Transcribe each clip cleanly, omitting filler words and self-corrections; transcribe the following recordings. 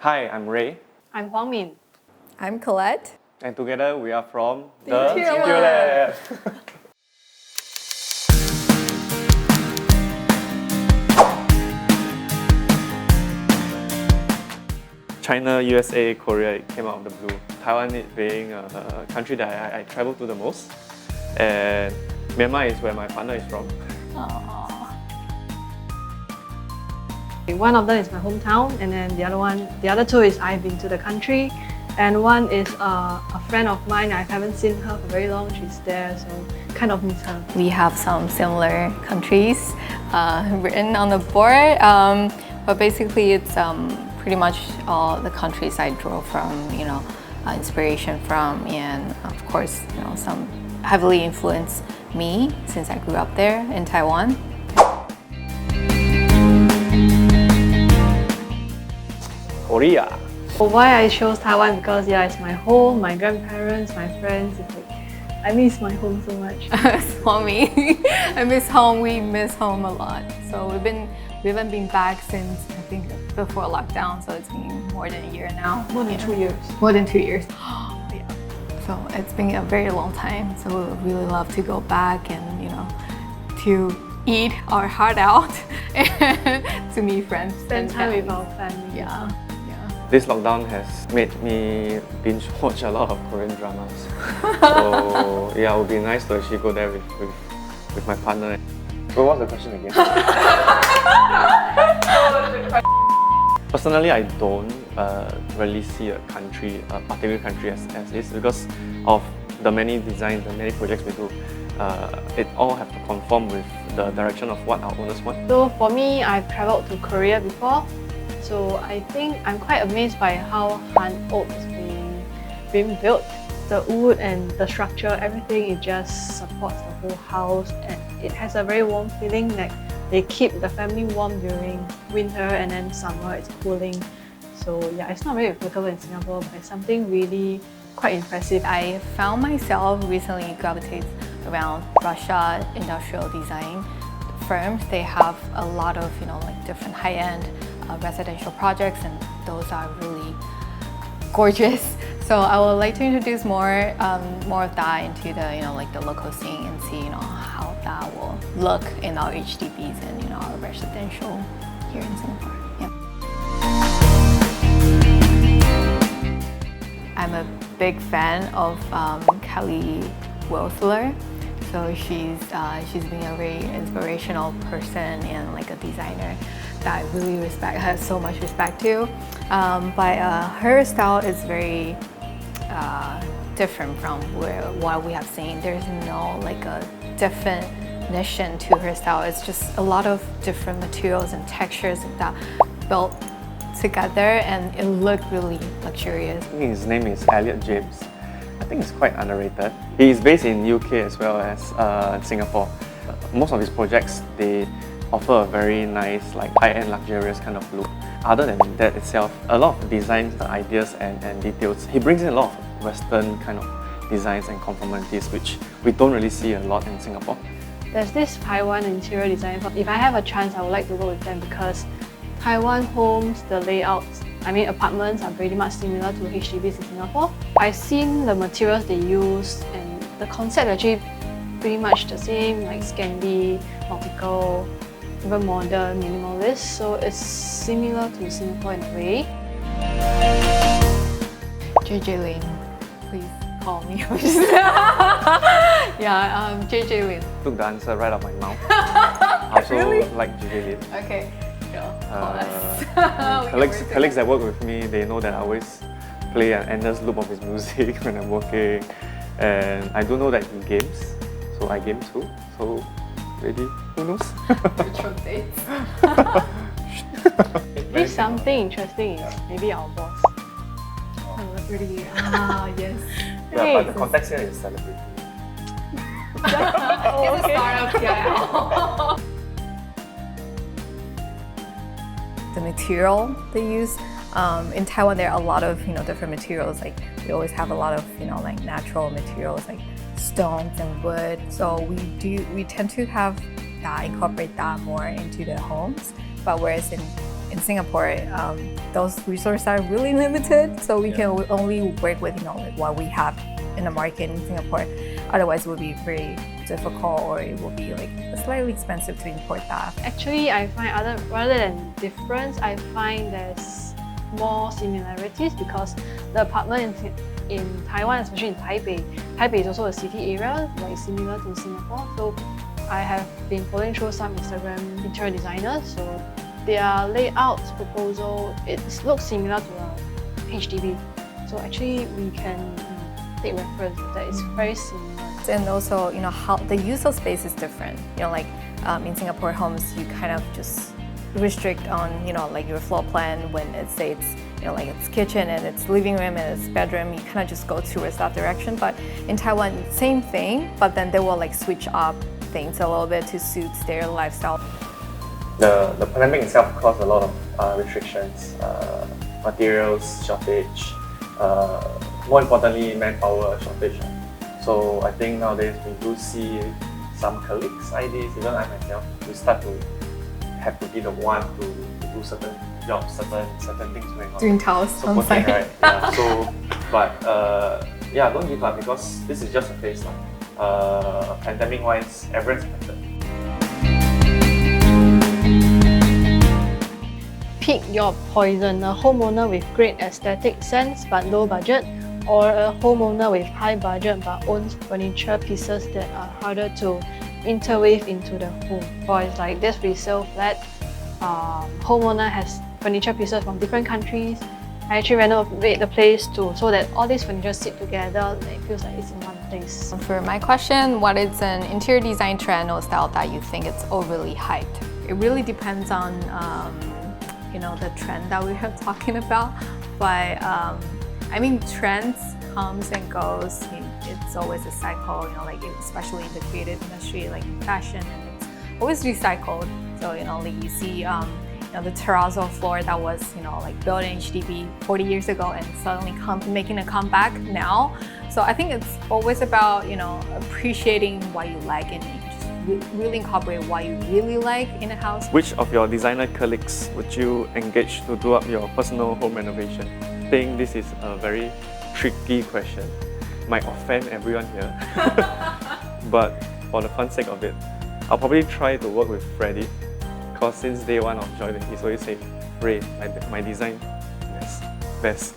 Hi, I'm Ray. I'm Huangmin. I'm Colette. And together we are from The Interior Lab. China, USA, Korea, it came out of the blue. Taiwan it being a country that I travel to the most. And Myanmar is where my partner is from. One of them is my hometown, and then the other two is I've been to the country, and one is a friend of mine. I haven't seen her for very long. She's there, so kind of miss her. We have some similar countries written on the board, but basically it's pretty much all the countries I drew from, inspiration from, and of course, some heavily influenced me since I grew up there in Taiwan. Korea. Why I chose Taiwan? Because it's my home, my grandparents, my friends. It's like I miss my home so much. Huangmin. I miss home. We miss home a lot. So we haven't been back since I think before lockdown. So it's been more than a year now. More than 2 years. More than 2 years. Yeah. So it's been a very long time. So we would really love to go back and to eat our heart out and to meet friends. Spend time with our family. Yeah. This lockdown has made me binge watch a lot of Korean dramas. So yeah, it would be nice to actually go there with my partner. So what's the question again? Personally, I don't really see a particular country as is because of the many designs, the many projects we do. It all have to conform with the direction of what our owners want. So for me, I've traveled to Korea before. So I think I'm quite amazed by how Han Oak is being built. The wood and the structure, everything, it just supports the whole house, and it has a very warm feeling. Like they keep the family warm during winter, and then summer it's cooling. So yeah, it's not very applicable in Singapore, but it's something really quite impressive. I found myself recently gravitated around Russia industrial design firms. They have a lot of different high-end residential projects, and those are really gorgeous. So I would like to introduce more of that into the the local scene and see how that will look in our HDBs and our residential here in Singapore. Yeah. I'm a big fan of Kelly Wilsler. So she's been a very inspirational person and like a designer that I really have so much respect to. But her style is very different from what we have seen. There's no a definition to her style. It's just a lot of different materials and textures that built together, and it looked really luxurious. I think his name is Elliot James. I think he's quite underrated. He is based in UK as well as Singapore. Most of his projects, they offer a very nice, high-end, luxurious kind of look. Other than that itself, a lot of designs, the ideas and details, he brings in a lot of Western kind of designs and conformities, which we don't really see a lot in Singapore. There's this Taiwan interior design firm. If I have a chance, I would like to work with them because Taiwan homes, the layouts, apartments are pretty much similar to HDBs in Singapore. I've seen the materials they use, and the concept actually pretty much the same, like Scandi, nautical, even modern, minimalist. So it's similar to Singapore in a way. JJ Lin, please call me. Yeah, JJ Lin. Took the answer right out of my mouth. I also Really? like JJ Lin. Okay. Colleagues that work with me, they know that I always play an endless loop of his music when I'm working, and I do know that he games, so I game too. So maybe, who knows? Virtual dates. Maybe something interesting is maybe our boss. Celebrity. Yes. Yeah, but the context here is celebrity. It's a startup, yeah. The material they use. In Taiwan, there are a lot of different materials. Like we always have a lot of natural materials like stones and wood. So we tend to have incorporate that more into the homes. But whereas in Singapore, those resources are really limited, so we can only work with like what we have in the market in Singapore. Otherwise, it would be very difficult, or it will be like slightly expensive to import that. Actually, I find rather than difference, I find there's more similarities because the apartment in Taiwan, especially in Taipei is also a city area, like similar to Singapore. So I have been following through some Instagram interior designers, so their layout proposal, it looks similar to a HDB. So actually we can take reference that it's very similar. And also, how the use of space is different. Like in Singapore homes, you kind of just restrict on, like your floor plan when it states, like it's kitchen and it's living room and it's bedroom, you kind of just go towards that direction. But in Taiwan, same thing, but then they will like switch up things a little bit to suit their lifestyle. The pandemic itself caused a lot of restrictions, materials shortage, more importantly manpower shortage. So I think nowadays we do see some colleagues' ideas, even I myself, we start to have to be the one to do certain jobs, certain things going on. Doing tiles so on site. Right? Yeah, so, but don't give up because this is just a phase. Pandemic-wise, everyone's affected. Pick your poison, a homeowner with great aesthetic sense but low budget, or a homeowner with high budget but owns furniture pieces that are harder to interweave into the home. For it's like this resale flat, homeowner has furniture pieces from different countries. I actually renovate the place too, so that all these furniture sit together, it feels like it's in one place. For my question, what is an interior design trend or style that you think it's overly hyped? It really depends on the trend that we are talking about. But I mean, trends comes and goes. It's always a cycle, like especially in the creative industry, like fashion, and it's always recycled. So like you see the terrazzo floor that was like built in HDB 40 years ago and suddenly making a comeback now. So I think it's always about appreciating what you like and just really incorporate what you really like in a house. Which of your designer colleagues would you engage to do up your personal home renovation? I think this is a very tricky question. Might offend everyone here. But for the fun sake of it, I'll probably try to work with Freddie, because since day one of joining, he's always saying, Ray, my design, best.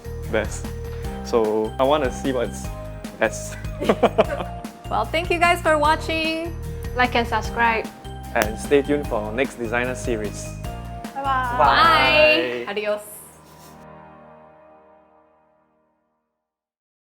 So I want to see what's best. Well, thank you guys for watching. Like and subscribe. And stay tuned for our next designer series. Bye-bye. Bye. Adios.